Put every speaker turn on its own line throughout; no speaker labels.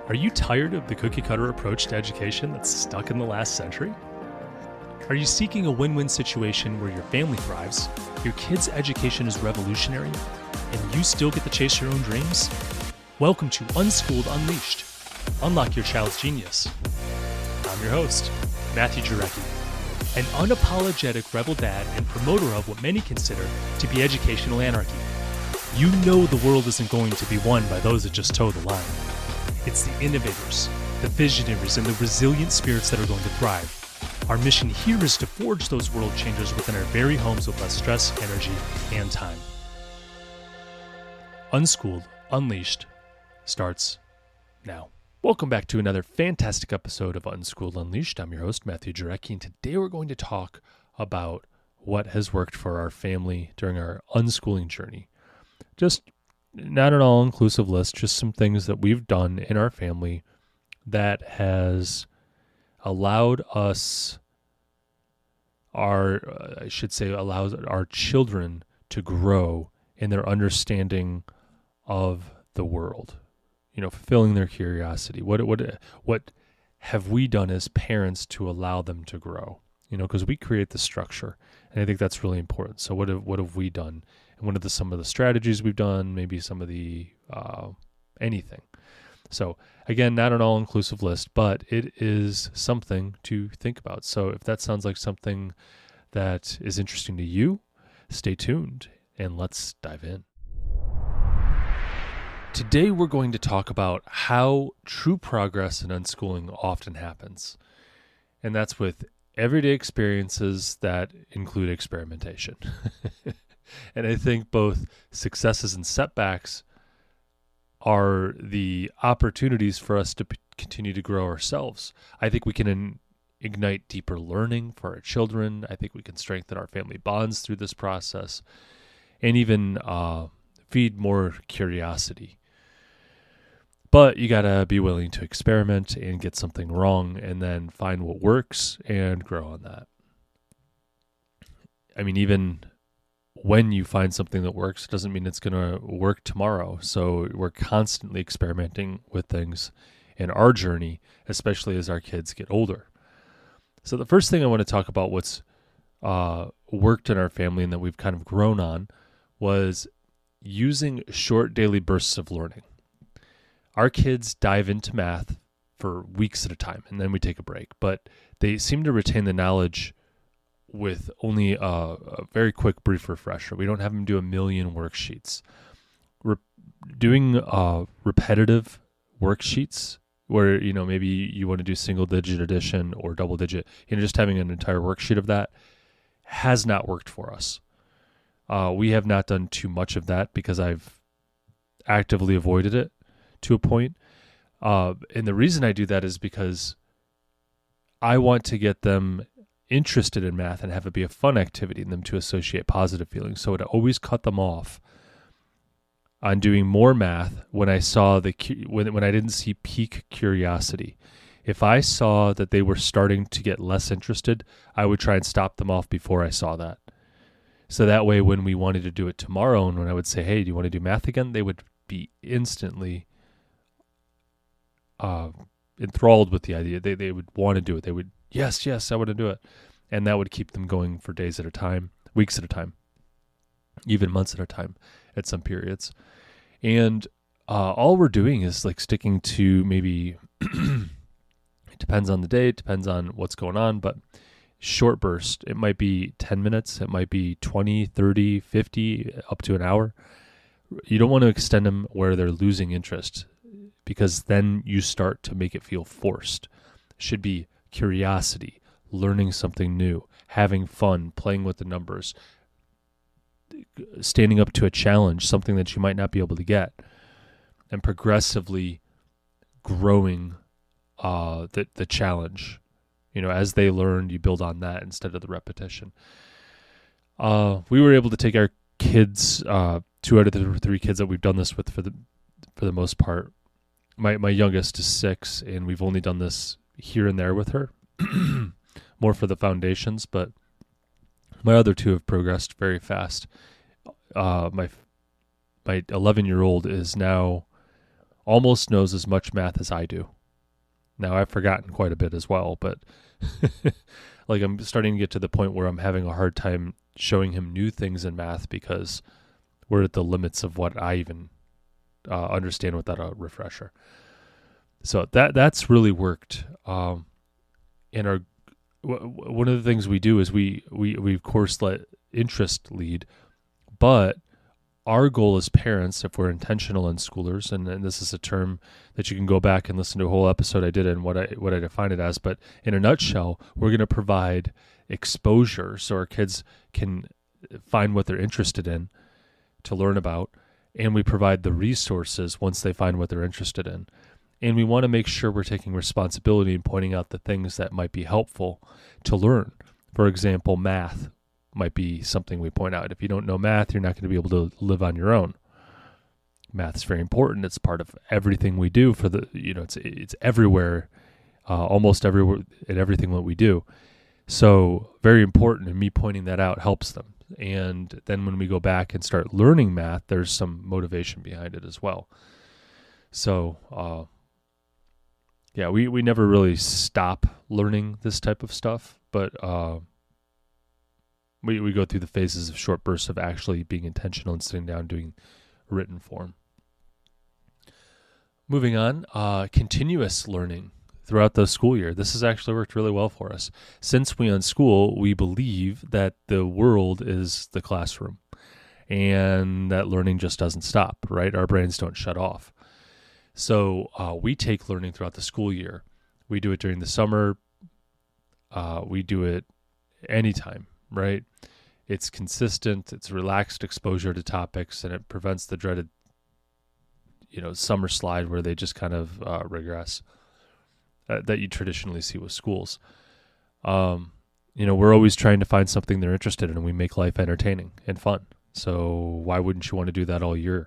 Are you tired of the cookie-cutter approach to education that's stuck in the last century? Are you seeking a win-win situation where your family thrives, your kid's education is revolutionary, and you still get to chase your own dreams? Welcome to Unschooled Unleashed. Unlock your child's genius. I'm your host, Matthew Jarecki, an unapologetic rebel dad and promoter of what many consider to be educational anarchy. You know the world isn't going to be won by those that just toe the line. It's the innovators, the visionaries, and the resilient spirits that are going to thrive. Our mission here is to forge those world changers within our very homes with less stress, energy, and time. Unschooled Unleashed starts now. Welcome back to another fantastic episode of Unschooled Unleashed. I'm your host, Matthew Jarecki, and today we're going to talk about what has worked for our family during our unschooling journey. Just not an all-inclusive list, just some things that we've done in our family that has allowed us, allows our children to grow in their understanding of the world. You know, fulfilling their curiosity. What have we done as parents to allow them to grow? You know, because we create the structure, and I think that's really important. So what have we done? And what are some of the strategies we've done? Maybe some of the anything. So again, not an all-inclusive list, but it is something to think about. So if that sounds like something that is interesting to you, stay tuned and let's dive in. Today we're going to talk about how true progress in unschooling often happens. And that's with everyday experiences that include experimentation. And I think both successes and setbacks are the opportunities for us to continue to grow ourselves. I think we can ignite deeper learning for our children. I think we can strengthen our family bonds through this process and even feed more curiosity. But you got to be willing to experiment and get something wrong and then find what works and grow on that. I mean, even when you find something that works, doesn't mean it's going to work tomorrow. So we're constantly experimenting with things in our journey, especially as our kids get older. So the first thing I want to talk about what's worked in our family and that we've kind of grown on was using short daily bursts of learning. Our kids dive into math for weeks at a time, and then we take a break. But they seem to retain the knowledge with only a very quick, brief refresher. We don't have them do a million worksheets. Doing repetitive worksheets where, you know, maybe you want to do single-digit addition or double-digit, just having an entire worksheet of that has not worked for us. We have not done too much of that because I've actively avoided it to a point. And the reason I do that is because I want to get them interested in math and have it be a fun activity and them to associate positive feelings. So it always cut them off on doing more math when I saw when I didn't see peak curiosity. If I saw that they were starting to get less interested, I would try and stop them off before I saw that. So that way, when we wanted to do it tomorrow, and when I would say, "Hey, do you want to do math again?" they would be instantly enthralled with the idea. They would want to do it. They would, yes, I want to do it. And that would keep them going for days at a time, weeks at a time, even months at a time at some periods. And all we're doing is like sticking to maybe, it depends on the day, it depends on what's going on, but short burst. It might be 10 minutes. It might be 20, 30, 50, up to an hour. You don't want to extend them where they're losing interest, because then you start to make it feel forced. It should be curiosity, learning something new, having fun, playing with the numbers, standing up to a challenge, something that you might not be able to get, and progressively growing the challenge. You know, as they learn, you build on that instead of the repetition. We were able to take our kids, 2 out of the 3 kids that we've done this with for the most part. My youngest is 6, and we've only done this here and there with her, more for the foundations, but my other 2 have progressed very fast. My 11-year-old is now almost knows as much math as I do. Now, I've forgotten quite a bit as well, but like I'm starting to get to the point where I'm having a hard time showing him new things in math because we're at the limits of what I even understand without a refresher. So that's really worked. And one of the things we do is we of course let interest lead, but our goal as parents, if we're intentional unschoolers, and this is a term that you can go back and listen to a whole episode I did and what I define it as, but in a nutshell, we're going to provide exposure so our kids can find what they're interested in to learn about, and we provide the resources once they find what they're interested in. And we want to make sure we're taking responsibility and pointing out the things that might be helpful to learn. For example, math might be something we point out. If you don't know math, you're not going to be able to live on your own. Math is very important. It's part of everything we do it's everywhere, almost everywhere in everything that we do. So very important, and me pointing that out helps them. And then when we go back and start learning math, there's some motivation behind it as well. So, we never really stop learning this type of stuff, but we go through the phases of short bursts of actually being intentional and sitting down doing written form. Moving on, continuous learning throughout the school year. This has actually worked really well for us. Since we unschool, we believe that the world is the classroom and that learning just doesn't stop, right? Our brains don't shut off. So we take learning throughout the school year. We do it during the summer. We do it anytime, right? It's consistent. It's relaxed exposure to topics, and it prevents the dreaded, summer slide where they just kind of regress that you traditionally see with schools. We're always trying to find something they're interested in, and we make life entertaining and fun. So why wouldn't you want to do that all year?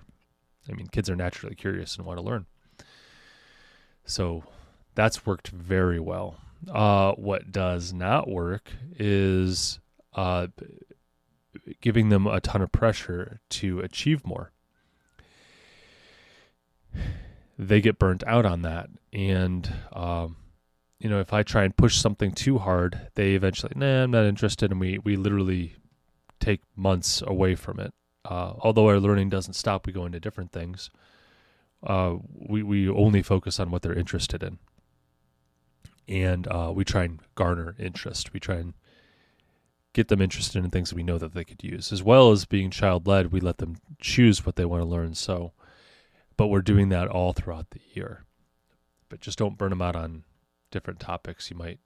I mean, kids are naturally curious and want to learn. So that's worked very well. What does not work is giving them a ton of pressure to achieve more. They get burnt out on that. And, if I try and push something too hard, they eventually, I'm not interested. And we literally take months away from it. Although our learning doesn't stop, we go into different things. We only focus on what they're interested in. And we try and garner interest. We try and get them interested in things that we know that they could use. As well as being child-led, we let them choose what they want to learn. But we're doing that all throughout the year. But just don't burn them out on different topics. You might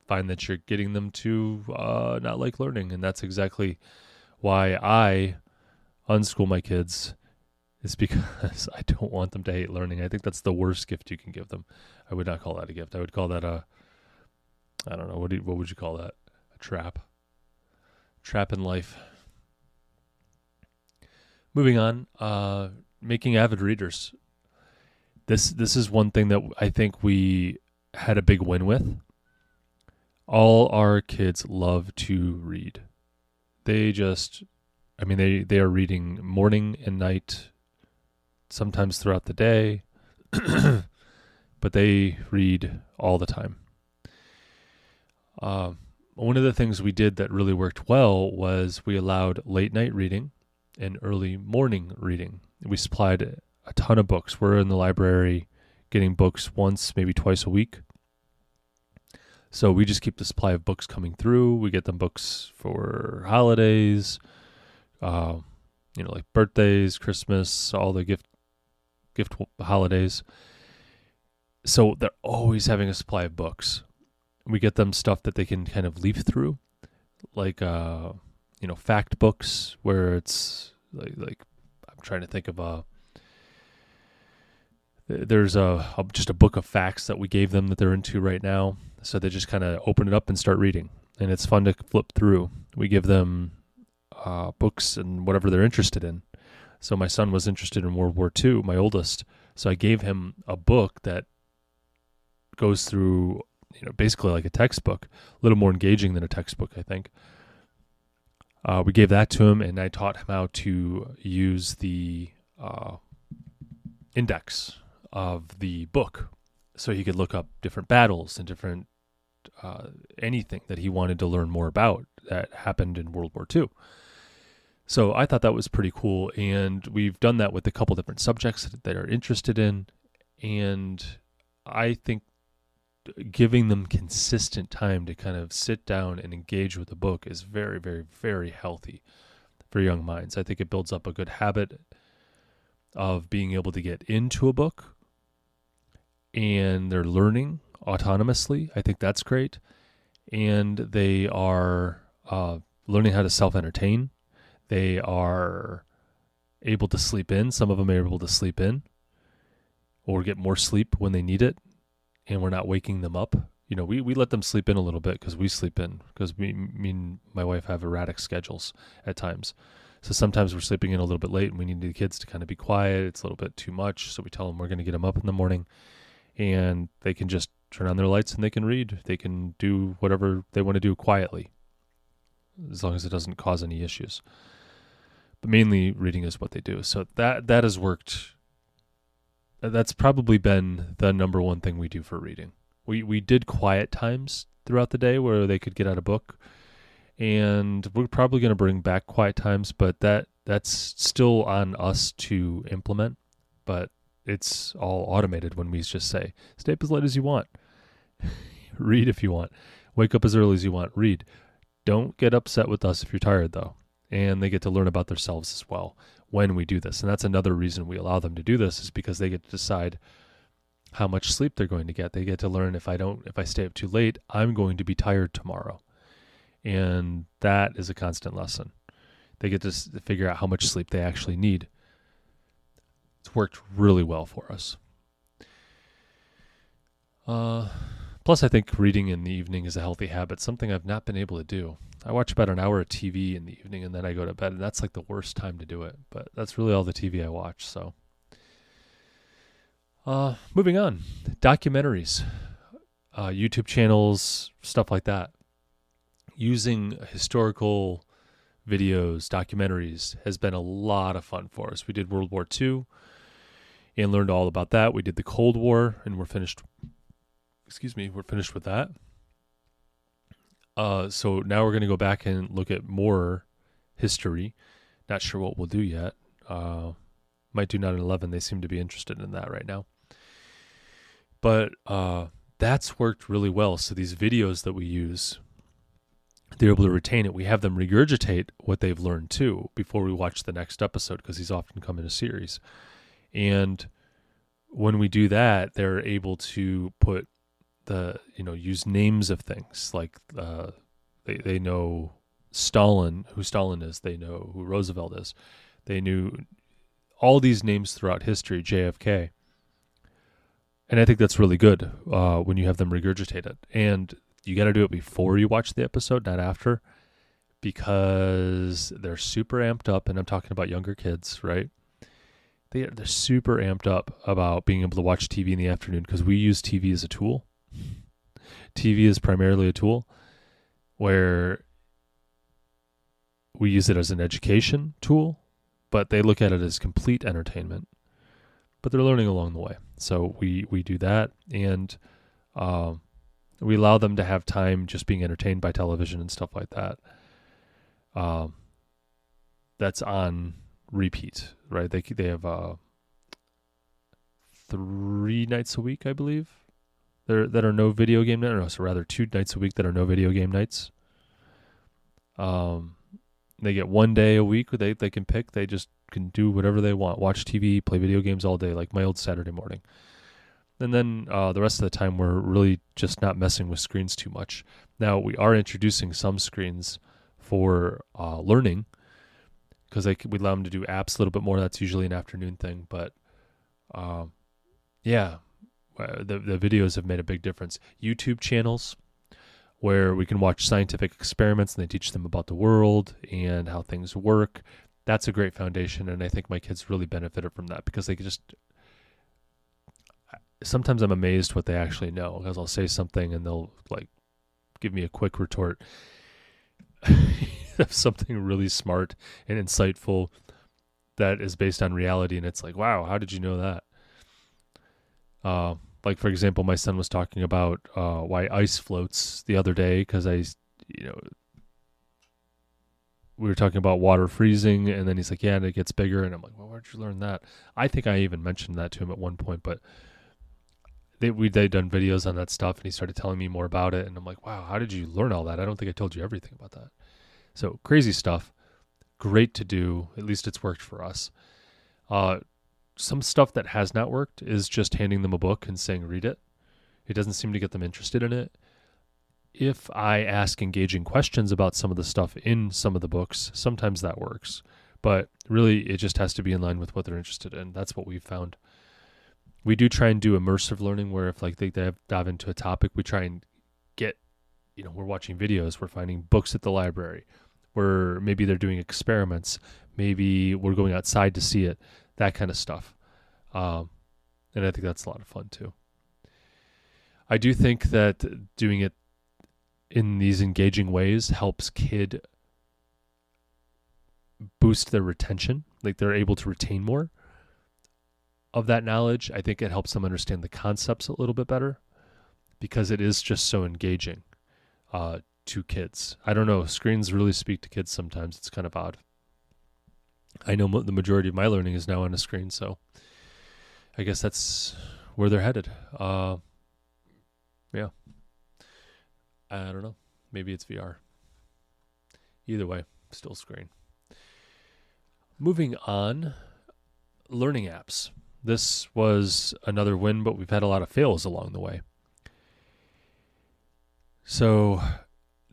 find that you're getting them to not like learning. And that's exactly why I unschool my kids, is because I don't want them to hate learning. I think that's the worst gift you can give them. I would not call that a gift. I would call that I don't know, what would you call that? A trap. Trap in life. Moving on, making avid readers. This is one thing that I think we had a big win with. All our kids love to read. They are reading morning and night, sometimes throughout the day, but they read all the time. One of the things we did that really worked well was we allowed late night reading and early morning reading. We supplied a ton of books. We're in the library getting books once, maybe twice a week. So we just keep the supply of books coming through. We get them books for holidays, like birthdays, Christmas, all the gift holidays. So they're always having a supply of books. We get them stuff that they can kind of leaf through, like fact books, where it's like I'm trying to think of there's just a book of facts that we gave them that they're into right now. So they just kind of open it up and start reading, and it's fun to flip through. We give them books and whatever they're interested in. So my son was interested in World War II, my oldest. So I gave him a book that goes through, basically like a textbook, a little more engaging than a textbook, I think. We gave that to him, and I taught him how to use the index of the book, so he could look up different battles and different anything that he wanted to learn more about that happened in World War II. So I thought that was pretty cool, and we've done that with a couple different subjects that they're interested in, and I think giving them consistent time to kind of sit down and engage with the book is very, very, very healthy for young minds. I think it builds up a good habit of being able to get into a book, and they're learning autonomously. I think that's great. And they are learning how to self-entertain. They are able to sleep in. Some of them are able to sleep in or get more sleep when they need it, and we're not waking them up. You know, we let them sleep in a little bit because we sleep in, because me and my wife have erratic schedules at times. So sometimes we're sleeping in a little bit late and we need the kids to kind of be quiet. It's a little bit too much. So we tell them we're going to get them up in the morning, and they can just turn on their lights and they can read. They can do whatever they want to do quietly, as long as it doesn't cause any issues. But mainly reading is what they do. So that has worked. That's probably been the number one thing we do for reading. We did quiet times throughout the day where they could get out a book, and we're probably going to bring back quiet times, but that's still on us to implement. But it's all automated when we just say, stay up as late as you want. Read if you want. Wake up as early as you want. Read. Don't get upset with us if you're tired, though. And they get to learn about themselves as well when we do this. And that's another reason we allow them to do this, is because they get to decide how much sleep they're going to get. They get to learn, if I stay up too late, I'm going to be tired tomorrow. And that is a constant lesson. They get to figure out how much sleep they actually need. It's worked really well for us. Plus, I think reading in the evening is a healthy habit, something I've not been able to do. I watch about an hour of TV in the evening, and then I go to bed, and that's like the worst time to do it. But that's really all the TV I watch. So, moving on, documentaries, YouTube channels, stuff like that. Using historical videos, documentaries has been a lot of fun for us. We did World War II and learned all about that. We did the Cold War, and we're finished with that. So now we're going to go back and look at more history. Not sure what we'll do yet. Might do 9/11. They seem to be interested in that right now. But that's worked really well. So these videos that we use, they're able to retain it. We have them regurgitate what they've learned too before we watch the next episode, because these often come in a series. And when we do that, they're able to put use names of things, like they know Stalin, who Stalin is. They know who Roosevelt is. They knew all these names throughout history, JFK. And I think that's really good when you have them regurgitate it. And you got to do it before you watch the episode, not after, because they're super amped up. And I'm talking about younger kids, right? They're super amped up about being able to watch TV in the afternoon, because we use TV as a tool. TV is primarily a tool where we use it as an education tool, but they look at it as complete entertainment. But they're learning along the way. So we do that, and we allow them to have time just being entertained by television and stuff like that. That's on repeat, right? They have 3 nights a week, I believe, that are no video game nights. No, so rather 2 nights a week that are no video game nights. They get 1 day a week they can pick. They just can do whatever they want. Watch TV, play video games all day, like my old Saturday morning. And then the rest of the time, we're really just not messing with screens too much. Now, we are introducing some screens for learning, because we allow them to do apps a little bit more. That's usually an afternoon thing. But, the videos have made a big difference. YouTube channels where we can watch scientific experiments, and they teach them about the world and how things work. That's a great foundation, and I think my kids really benefited from that, because they could just... Sometimes I'm amazed what they actually know, because I'll say something and they'll give me a quick retort of something really smart and insightful that is based on reality, and it's like, wow, how did you know that? Like, for example, my son was talking about why ice floats the other day because you know, we were talking about water freezing, and then he's like, yeah, and it gets bigger. And I'm like, well, where'd you learn that? I think I even mentioned that to him at one point, but they'd done videos on that stuff, and he started telling me more about it. And I'm like, wow, how did you learn all that? I don't think I told you everything about that. So crazy stuff. Great to do. At least it's worked for us. Some stuff that has not worked is just handing them a book and saying, read it. It doesn't seem to get them interested in it. If I ask engaging questions about some of the stuff in some of the books, sometimes that works. But really, it just has to be in line with what they're interested in. That's what we've found. We do try and do immersive learning where if like they dive into a topic, we try and get, we're watching videos, we're finding books at the library, where maybe they're doing experiments, maybe we're going outside to see it, that kind of stuff. And I think that's a lot of fun too. I do think that doing it in these engaging ways helps kid boost their retention. Like they're able to retain more of that knowledge. I think it helps them understand the concepts a little bit better because it is just so engaging to kids. I don't know. Screens really speak to kids sometimes. It's kind of odd. I know the majority of my learning is now on a screen, so I guess that's where they're headed. Yeah. I don't know. Maybe it's VR. Either way, still screen. Moving on, learning apps. This was another win, but we've had a lot of fails along the way. So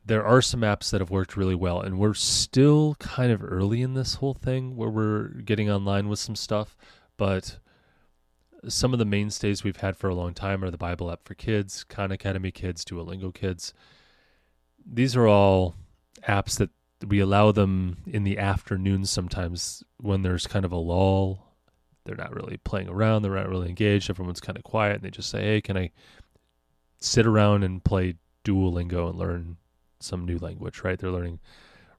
there are some apps that have worked really well, and we're still kind of early in this whole thing where we're getting online with some stuff, but some of the mainstays we've had for a long time are the Bible app for kids, Khan Academy Kids, Duolingo Kids. These are all apps that we allow them in the afternoons sometimes when there's kind of a lull. They're not really playing around. They're not really engaged. Everyone's kind of quiet, and they just say, hey, can I sit around and play Duolingo and learn some new language, right? They're learning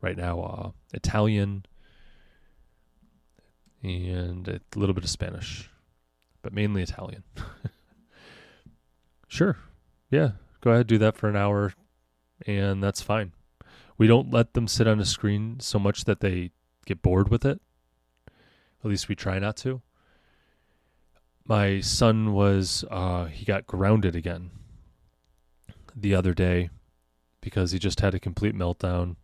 right now Italian and a little bit of Spanish, but mainly Italian. Sure. Yeah. Go ahead, do that for an hour, and that's fine. We don't let them sit on a screen so much that they get bored with it. At least we try not to. My son he got grounded again the other day because he just had a complete meltdown.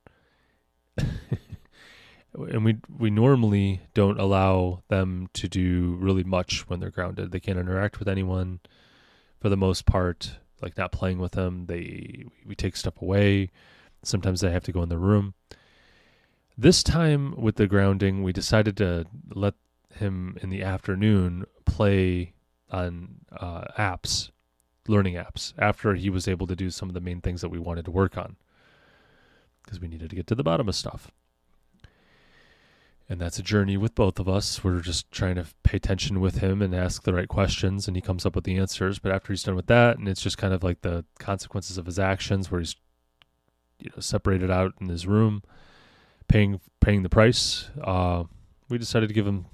And we normally don't allow them to do really much when they're grounded. They can't interact with anyone for the most part, like not playing with them. We take stuff away. Sometimes they have to go in the room. This time with the grounding, we decided to let him in the afternoon play on apps, learning apps, after he was able to do some of the main things that we wanted to work on because we needed to get to the bottom of stuff. And that's a journey with both of us. We're just trying to pay attention with him and ask the right questions, and he comes up with the answers. But after he's done with that, and it's just kind of like the consequences of his actions where he's separated out in his room, paying the price, we decided to give him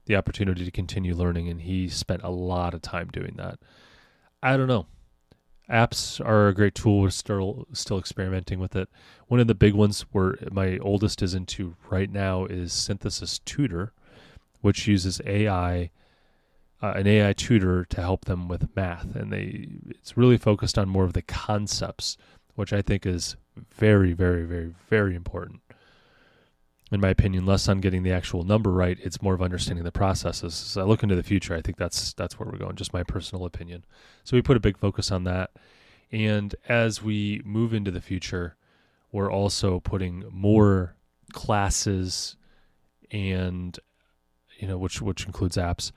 the opportunity to continue learning, and he spent a lot of time doing that. I don't know. Apps are a great tool. We're still experimenting with it. One of the big ones where my oldest is into right now is Synthesis Tutor, which uses AI, an AI tutor to help them with math. And it's really focused on more of the concepts, which I think is very, very, very, very important. In my opinion, less on getting the actual number right. It's more of understanding the processes. As I look into the future, I think that's where we're going, just my personal opinion. So we put a big focus on that. And as we move into the future, we're also putting more classes and, which includes apps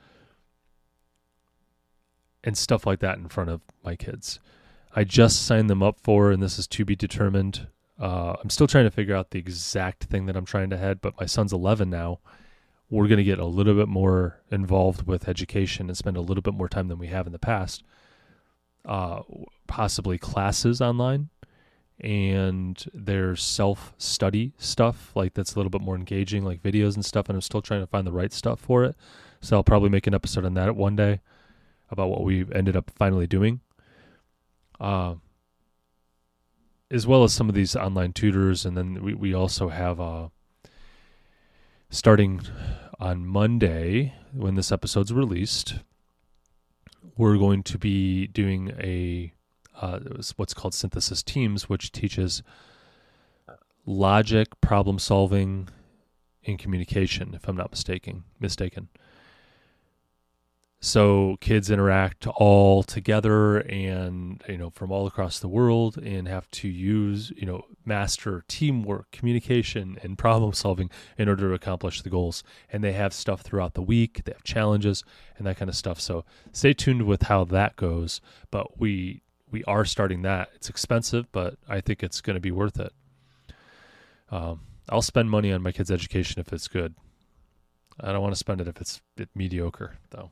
and stuff like that in front of my kids. I just signed them up for, and this is to be determined, I'm still trying to figure out the exact thing that I'm trying to head, but my son's 11 now. We're going to get a little bit more involved with education and spend a little bit more time than we have in the past. Possibly classes online, and there's self-study stuff, like that's a little bit more engaging, like videos and stuff, and I'm still trying to find the right stuff for it. So I'll probably make an episode on that one day. about what we ended up finally doing, as well as some of these online tutors. And then we also have, starting on Monday, when this episode's released, we're going to be doing what's called Synthesis Teams, which teaches logic, problem solving, and communication, if I'm not mistaken. So kids interact all together and, from all across the world, and have to use, master teamwork, communication, and problem solving in order to accomplish the goals. And they have stuff throughout the week. They have challenges and that kind of stuff. So stay tuned with how that goes. But we are starting that. It's expensive, but I think it's going to be worth it. I'll spend money on my kids' education if it's good. I don't want to spend it if it's mediocre, though.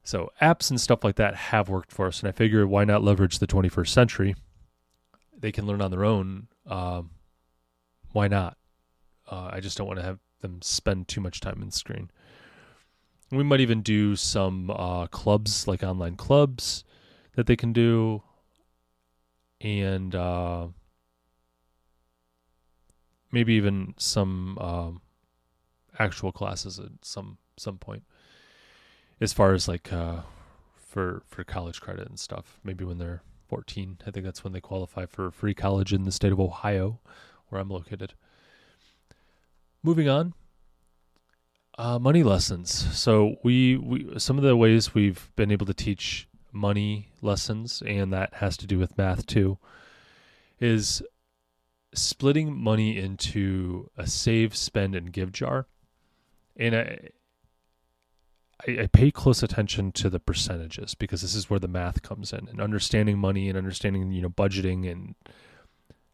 So apps and stuff like that have worked for us, and I figure why not leverage the 21st century? They can learn on their own. Why not? I just don't want to have them spend too much time on the screen. We might even do some clubs, like online clubs, that they can do, and maybe even some actual classes at some point. As far as like for college credit and stuff, maybe when they're 14, I think that's when they qualify for free college in the state of Ohio, where I'm located. Moving on, money lessons. So we some of the ways we've been able to teach money lessons, and that has to do with math too, is splitting money into a save, spend, and give jar. And I pay close attention to the percentages, because this is where the math comes in, and understanding money and understanding, budgeting, and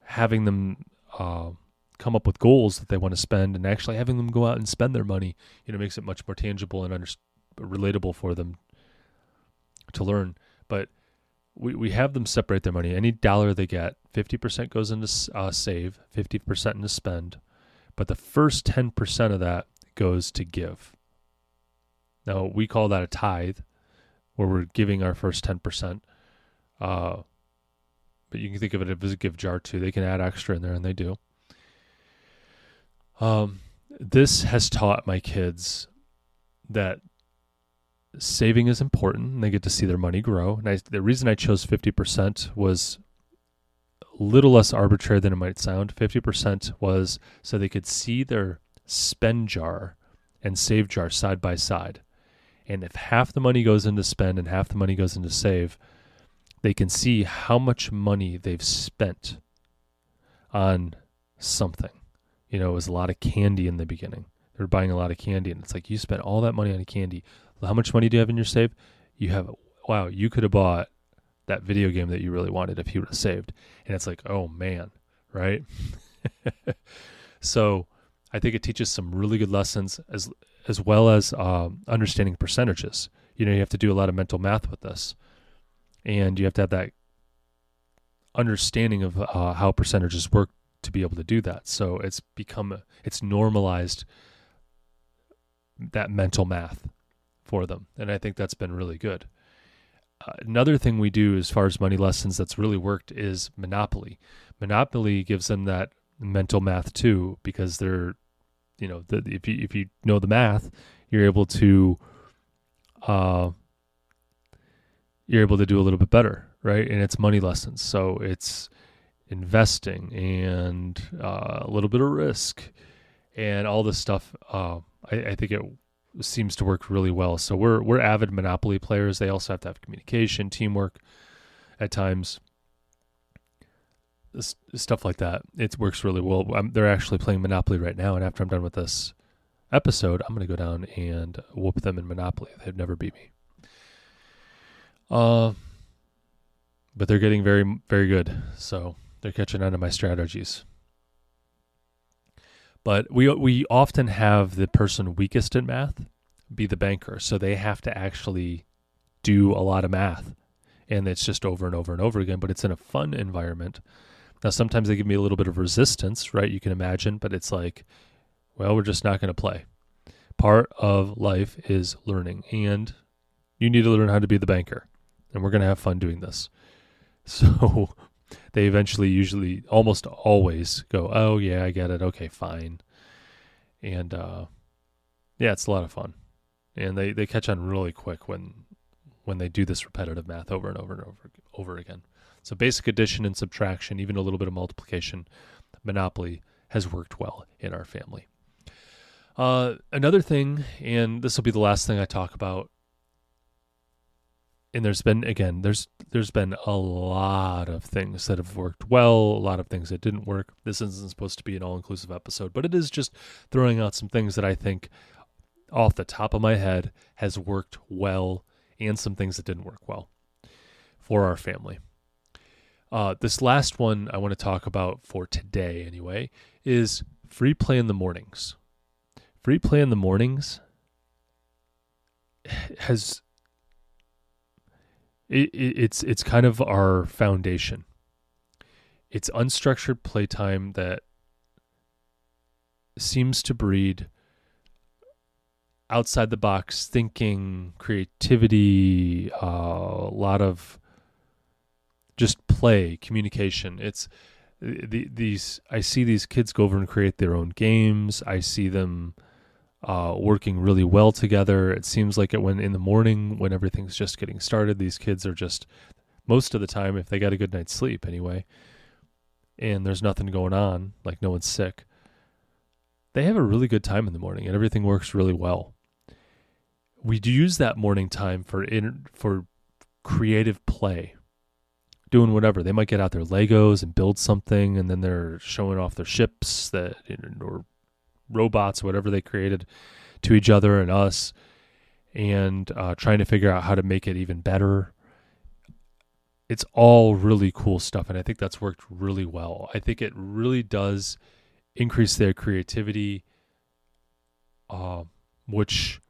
having them come up with goals that they want to spend, and actually having them go out and spend their money, makes it much more tangible and relatable for them to learn. But we have them separate their money. Any dollar they get, 50% goes into save, 50% into spend, but the first 10% of that goes to give. Now, we call that a tithe, where we're giving our first 10%. But you can think of it as a gift jar too. They can add extra in there, and they do. This has taught my kids that saving is important, and they get to see their money grow. And the reason I chose 50% was a little less arbitrary than it might sound. 50% was so they could see their spend jar and save jar side by side. And if half the money goes into spend and half the money goes into save, they can see how much money they've spent on something. It was a lot of candy in the beginning. They were buying a lot of candy, and it's like, you spent all that money on candy. How much money do you have in your save? Wow, you could have bought that video game that you really wanted if you would have saved. And it's like, oh man, right? So I think it teaches some really good lessons, as well as understanding percentages. You have to do a lot of mental math with this, and you have to have that understanding of how percentages work to be able to do that. So it's normalized that mental math for them, and I think that's been really good. Another thing we do as far as money lessons that's really worked is Monopoly. Monopoly gives them that mental math too, because they're, if you know the math, you're able to do a little bit better, right? And it's money lessons, so it's investing and a little bit of risk and all this stuff. I think it seems to work really well. So we're avid Monopoly players. They also have to have communication, teamwork at times. Stuff like that. It works really well. They're actually playing Monopoly right now, and after I'm done with this episode, I'm going to go down and whoop them in Monopoly. They've never beat me. But they're getting very, very good, so they're catching on to my strategies. But we often have the person weakest in math be the banker, so they have to actually do a lot of math, and it's just over and over and over again, but it's in a fun environment. Now, sometimes they give me a little bit of resistance, right? You can imagine, but it's like, well, we're just not going to play. Part of life is learning, and You need to learn how to be the banker, and we're going to have fun doing this. So they eventually, usually, almost always go, oh, yeah, I get it. Okay, fine. And, yeah, it's a lot of fun. And they catch on really quick when they do this repetitive math over and over and over again. So basic addition and subtraction, even a little bit of multiplication, Monopoly has worked well in our family. Another thing, and this will be the last thing I talk about, and there's been a lot of things that have worked well, a lot of things that didn't work. This isn't supposed to be an all-inclusive episode, but it is just throwing out some things that I think off the top of my head has worked well, and some things that didn't work well for our family. This last one I want to talk about for today anyway is free play in the mornings. Free play in the mornings has it's kind of our foundation. It's unstructured playtime that seems to breed outside the box thinking, creativity, a lot of just play, communication. It's these. I see these kids go over and create their own games. I see them working really well together. It seems like when in the morning, when everything's just getting started, these kids are just, most of the time, if they got a good night's sleep anyway, and there's nothing going on, like no one's sick, they have a really good time in the morning, and everything works really well. We do use that morning time for creative play, doing whatever. They might get out their Legos and build something, and then they're showing off their ships or robots, whatever they created, to each other and us, and trying to figure out how to make it even better. It's all really cool stuff, and I think that's worked really well. I think it really does increase their creativity, which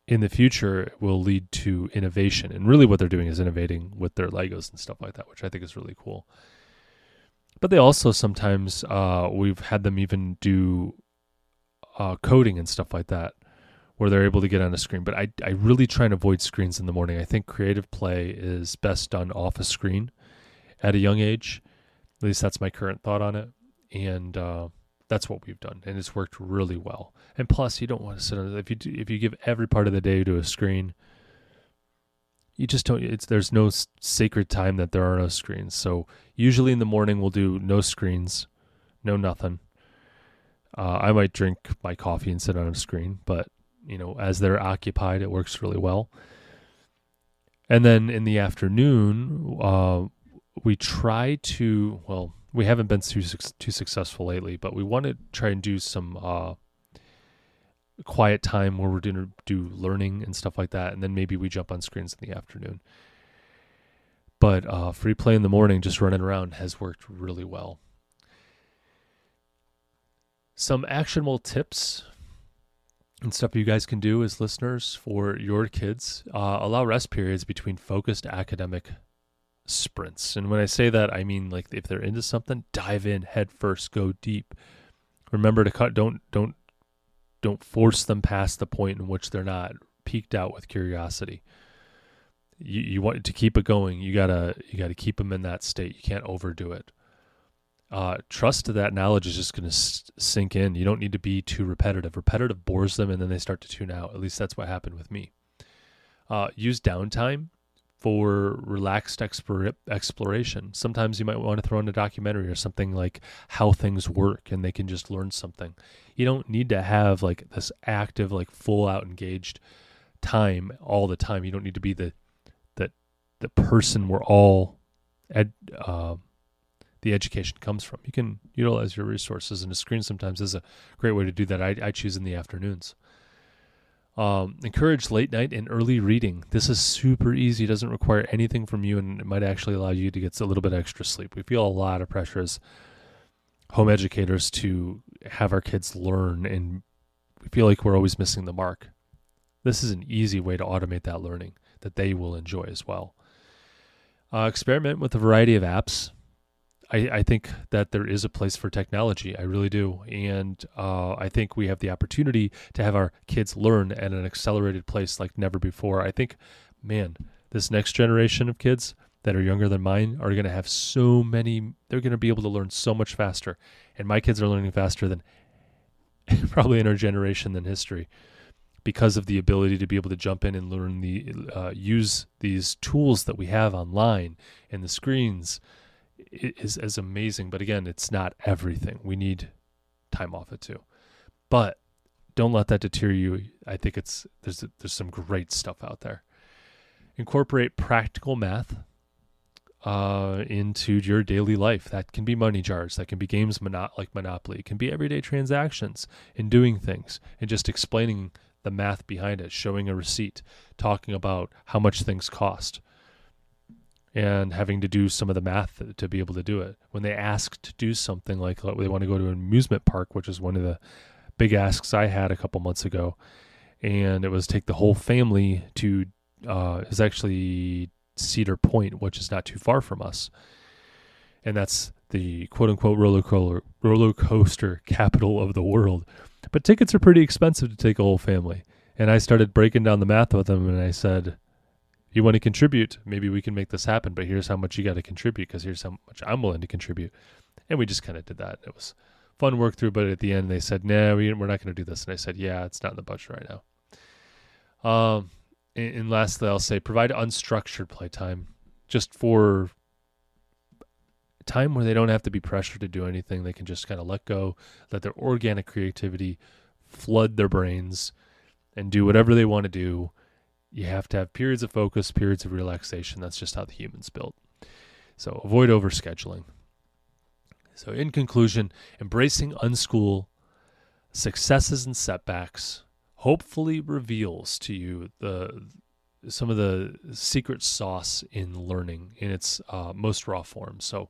in the future will lead to innovation. And really what they're doing is innovating with their Legos and stuff like that, which I think is really cool. But they also sometimes, we've had them even do coding and stuff like that, where they're able to get on a screen. But I really try and avoid screens in the morning. I think creative play is best done off a screen at a young age. At least that's my current thought on it. And that's what we've done, and it's worked really well. And plus, you don't want to sit on it. If you give every part of the day to a screen, you just don't. There's no sacred time that there are no screens. So usually in the morning we'll do no screens, no nothing. I might drink my coffee and sit on a screen, but as they're occupied, it works really well. And then in the afternoon, we try to, well, we haven't been too successful lately, but we want to try and do some quiet time where we're going to do learning and stuff like that, and then maybe we jump on screens in the afternoon. But free play in the morning, just running around, has worked really well. Some actionable tips and stuff you guys can do as listeners for your kids. Allow rest periods between focused academic sprints. And when I say that, I mean, like, if they're into something, dive in head first, go deep. Remember to cut. Don't force them past the point in which they're not peaked out with curiosity. You want to keep it going. You gotta keep them in that state. You can't overdo it. Trust that knowledge is just going to sink in. You don't need to be too repetitive. Repetitive bores them, and then they start to tune out. At least that's what happened with me. Use downtime for relaxed exploration. Sometimes you might want to throw in a documentary or something like how things work, and they can just learn something. You don't need to have like this active, like full out engaged time all the time. You don't need to be the person we're all the education comes from. You can utilize your resources, and a screen sometimes is a great way to do that. I choose in the afternoons. Encourage late night and early reading. This is super easy. It doesn't require anything from you, and it might actually allow you to get a little bit extra sleep. We feel a lot of pressure as home educators to have our kids learn, and we feel like we're always missing the mark. This is an easy way to automate that learning that they will enjoy as well. Experiment with a variety of apps. I think that there is a place for technology. I really do. And I think we have the opportunity to have our kids learn at an accelerated pace like never before. I think, man, this next generation of kids that are younger than mine are going to have they're going to be able to learn so much faster. And my kids are learning faster than probably in our generation than history, because of the ability to be able to jump in and learn use these tools that we have online and the screens. It is amazing. But again, it's not everything. We need time off it too. But don't let that deter you. I think there's some great stuff out there. Incorporate practical math into your daily life. That can be money jars. That can be games like Monopoly. It can be everyday transactions and doing things and just explaining the math behind it, showing a receipt, talking about how much things cost, and having to do some of the math to be able to do it. When they ask to do something like they want to go to an amusement park, which is one of the big asks I had a couple months ago, and it was take the whole family to, is actually Cedar Point, which is not too far from us. And that's the quote-unquote roller coaster capital of the world. But tickets are pretty expensive to take a whole family. And I started breaking down the math with them, and I said, you want to contribute, maybe we can make this happen, but here's how much you got to contribute, because here's how much I'm willing to contribute. And we just kind of did that. It was fun work through, but at the end they said, nah, we're not going to do this. And I said, yeah, it's not in the budget right now. And lastly, I'll say provide unstructured playtime, just for time where they don't have to be pressured to do anything. They can just kind of let go, let their organic creativity flood their brains and do whatever they want to do. You have to have periods of focus, periods of relaxation. That's just how the human's built. So avoid overscheduling. So in conclusion, embracing unschool successes and setbacks hopefully reveals to you some of the secret sauce in learning in its most raw form. So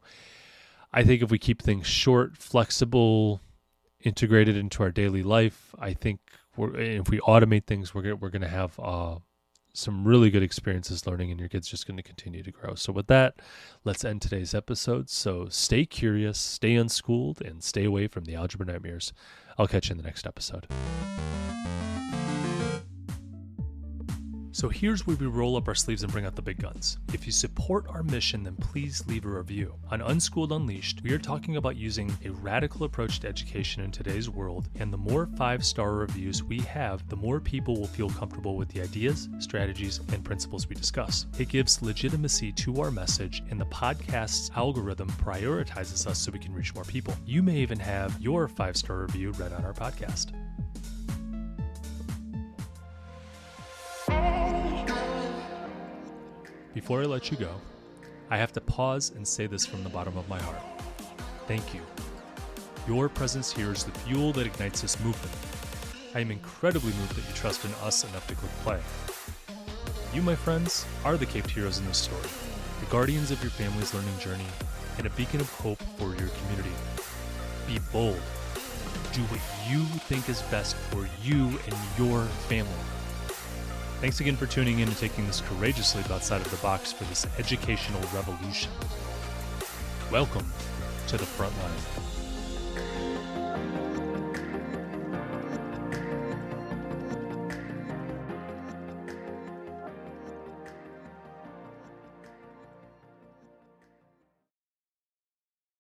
I think if we keep things short, flexible, integrated into our daily life, I think if we automate things, we're going to have some really good experiences learning, and your kid's just going to continue to grow. So with that, let's end today's episode. So stay curious, stay unschooled, and stay away from the algebra nightmares. I'll catch you in the next episode. So here's where we roll up our sleeves and bring out the big guns. If you support our mission, then please leave a review. On Unschooled Unleashed, we are talking about using a radical approach to education in today's world, and the more 5-star reviews we have, the more people will feel comfortable with the ideas, strategies, and principles we discuss. It gives legitimacy to our message, and the podcast's algorithm prioritizes us so we can reach more people. You may even have your 5-star review read on our podcast. Before I let you go, I have to pause and say this from the bottom of my heart. Thank you. Your presence here is the fuel that ignites this movement. I am incredibly moved that you trust in us enough to click play. You, my friends, are the caped heroes in this story, the guardians of your family's learning journey, and a beacon of hope for your community. Be bold. Do what you think is best for you and your family. Thanks again for tuning in and taking this courageous leap outside of the box for this educational revolution. Welcome to the front line.